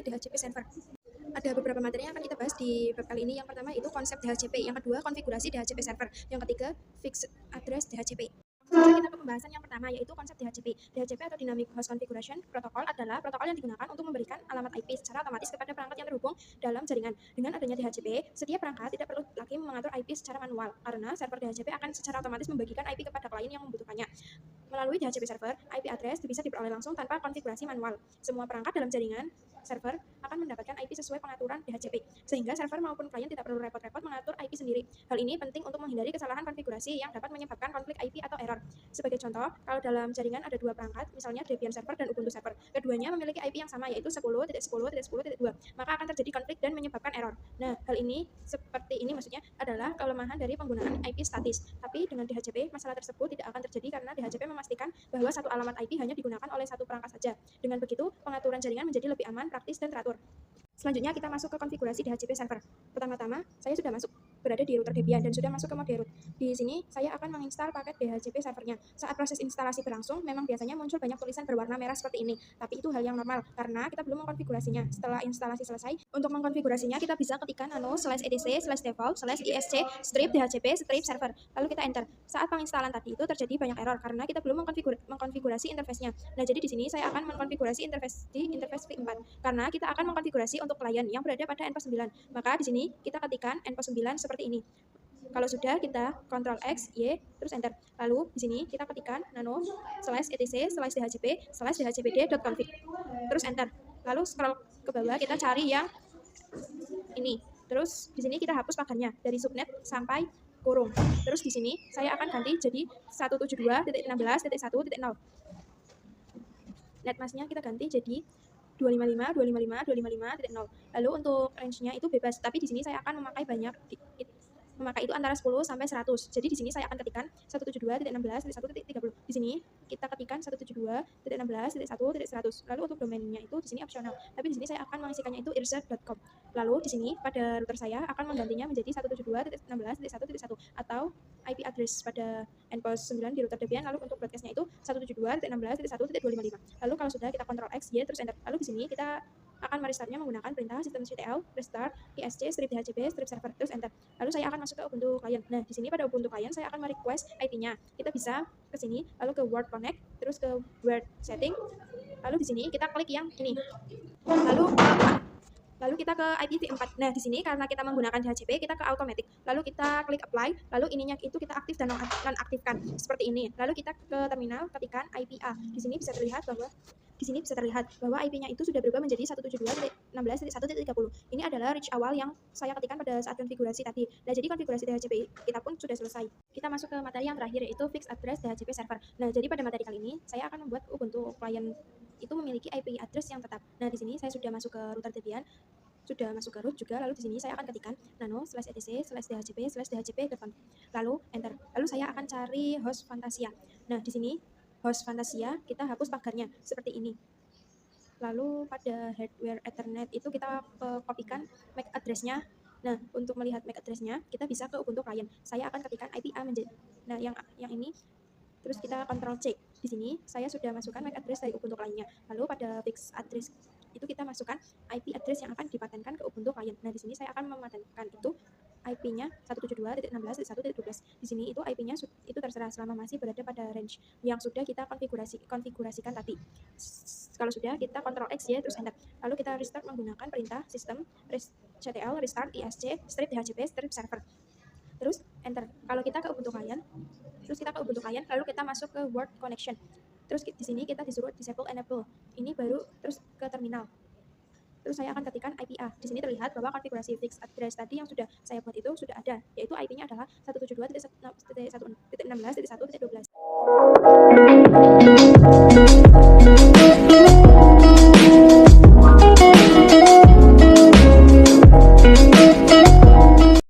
mengenai DHCP server. Ada beberapa materi yang akan kita bahas di bab kali ini. Yang pertama itu konsep DHCP, yang kedua konfigurasi DHCP server, yang ketiga fixed address DHCP. Langsung kita ke pembahasan yang pertama, yaitu konsep DHCP. DHCP atau Dynamic Host Configuration Protocol adalah protokol yang digunakan untuk memberikan alamat IP secara otomatis kepada perangkat yang terhubung dalam jaringan. Dengan adanya DHCP, setiap perangkat tidak perlu lagi mengatur IP secara manual, karena server DHCP akan secara otomatis membagikan IP kepada klien yang membutuhkannya. Melalui DHCP server, IP address bisa diperoleh langsung tanpa konfigurasi manual. Semua perangkat dalam jaringan server akan mendapatkan IP sesuai pengaturan DHCP, sehingga server maupun klien tidak perlu repot-repot mengatur IP sendiri. Hal ini penting untuk menghindari kesalahan konfigurasi yang dapat menyebabkan konflik IP atau error. Sebagai contoh, kalau dalam jaringan ada dua perangkat, misalnya Debian server dan Ubuntu server, keduanya memiliki IP yang sama, yaitu 10.10.10.2, maka akan terjadi konflik dan menyebabkan error. Nah, hal ini seperti ini maksudnya adalah kelemahan dari penggunaan IP statis. Tapi dengan DHCP, masalah tersebut tidak akan terjadi karena DHCP memastikan bahwa satu alamat IP hanya digunakan oleh satu perangkat saja. Dengan begitu, pengaturan jaringan menjadi lebih aman, praktis, dan teratur. Selanjutnya kita masuk ke konfigurasi DHCP server. Pertama-tama, saya sudah berada di router Debian dan sudah masuk ke mode root. Di sini saya akan menginstal paket DHCP servernya. Saat proses instalasi berlangsung, memang biasanya muncul banyak tulisan berwarna merah seperti ini. Tapi itu hal yang normal karena kita belum mengkonfigurasinya. Setelah instalasi selesai, untuk mengkonfigurasinya kita bisa ketikkan /etc/default/isc strip dhcp strip server. Lalu kita enter. Saat penginstalan tadi itu terjadi banyak error karena kita belum mengkonfigurasi interface-nya. Nah, jadi di sini saya akan mengkonfigurasi interface di interface v4 karena kita akan mengkonfigurasi untuk klien yang berada pada endpoint 9. Maka di sini kita ketikkan endpoint 9 seperti ini. Kalau sudah, kita Ctrl X, Y, terus enter. Lalu di sini kita ketikkan /etc/dhcp/dhcpd.config. Terus enter. Lalu scroll ke bawah, kita cari yang ini. Terus di sini kita hapus pagarnya dari subnet sampai kurung. Terus di sini saya akan ganti jadi 172.16.1.0. Netmasknya kita ganti jadi 255.255.255.0. Lalu untuk range-nya itu bebas, tapi di sini saya akan memakai memakai itu antara 10 sampai 100. Jadi di sini saya akan ketikkan 172.16.1.30. Di sini kita ketikkan 172.16.1.100. Lalu untuk domainnya itu di sini opsional, tapi di sini saya akan mengisikannya itu irza.com. Lalu di sini pada router saya akan menggantinya menjadi 172.16.1.1 atau IP address pada endpoint 9 di router Debian. Lalu untuk broadcast-nya itu 172.16.1.255. Lalu kalau sudah, kita Ctrl X, Y, terus enter. Lalu di sini kita akan merestartnya menggunakan perintah systemctl restart isc strip dhcp strip server, terus enter. Lalu saya akan masuk ke Ubuntu client. Nah, di sini pada Ubuntu client saya akan merequest IP-nya. Kita bisa ke sini, lalu ke word connect, terus ke word setting. Lalu di sini kita klik yang ini. Lalu kita ke IPv4. Nah, di sini karena kita menggunakan DHCP, kita ke automatic. Lalu kita klik apply, lalu ininya itu kita aktif dan nonaktifkan seperti ini. Lalu kita ke terminal, ketikkan IPA. Di sini bisa terlihat bahwa IP-nya itu sudah berubah menjadi 172.16.1.30. Ini adalah reach awal yang saya ketikkan pada saat konfigurasi tadi. Nah, jadi konfigurasi DHCP kita pun sudah selesai. Kita masuk ke materi yang terakhir, yaitu fixed address DHCP server. Nah, jadi pada materi kali ini saya akan membuat Ubuntu client itu memiliki IP address yang tetap. Nah, di sini saya sudah masuk ke router Debian, sudah masuk ke root juga. Lalu di sini saya akan ketikkan nano/etc/dhcp/dhcp.config. Lalu enter. Lalu saya akan cari host Fantasia. Nah, di sini host Fantasia kita hapus pagarnya seperti ini. Lalu pada hardware Ethernet itu kita kopikan MAC address-nya. Nah, untuk melihat MAC address-nya kita bisa ke Ubuntu client. Saya akan ketikkan IPA yang ini. Terus kita Ctrl C. Di sini saya sudah masukkan MAC address dari Ubuntu client-nya. Lalu pada fixed address itu kita masukkan IP address yang akan dipatenkan ke Ubuntu client. Nah, di sini saya akan mematenkan itu IP-nya 172.16.1.12. Di sini itu IP-nya itu terserah selama masih berada pada range yang sudah kita konfigurasikan tadi. Kalau sudah, kita Ctrl X, Y, terus enter. Lalu kita restart menggunakan perintah systemctl restart isc strip dhcp strip server. Terus enter. Kalau kita ke Ubuntu client, lalu kita masuk ke word connection. Terus di sini kita disuruh disable enable. Ini baru terus ke terminal. Terus saya akan ketikkan IPA. Di sini terlihat bahwa konfigurasi fixed address tadi yang sudah saya buat itu sudah ada, yaitu IP-nya adalah 172.16.1.12.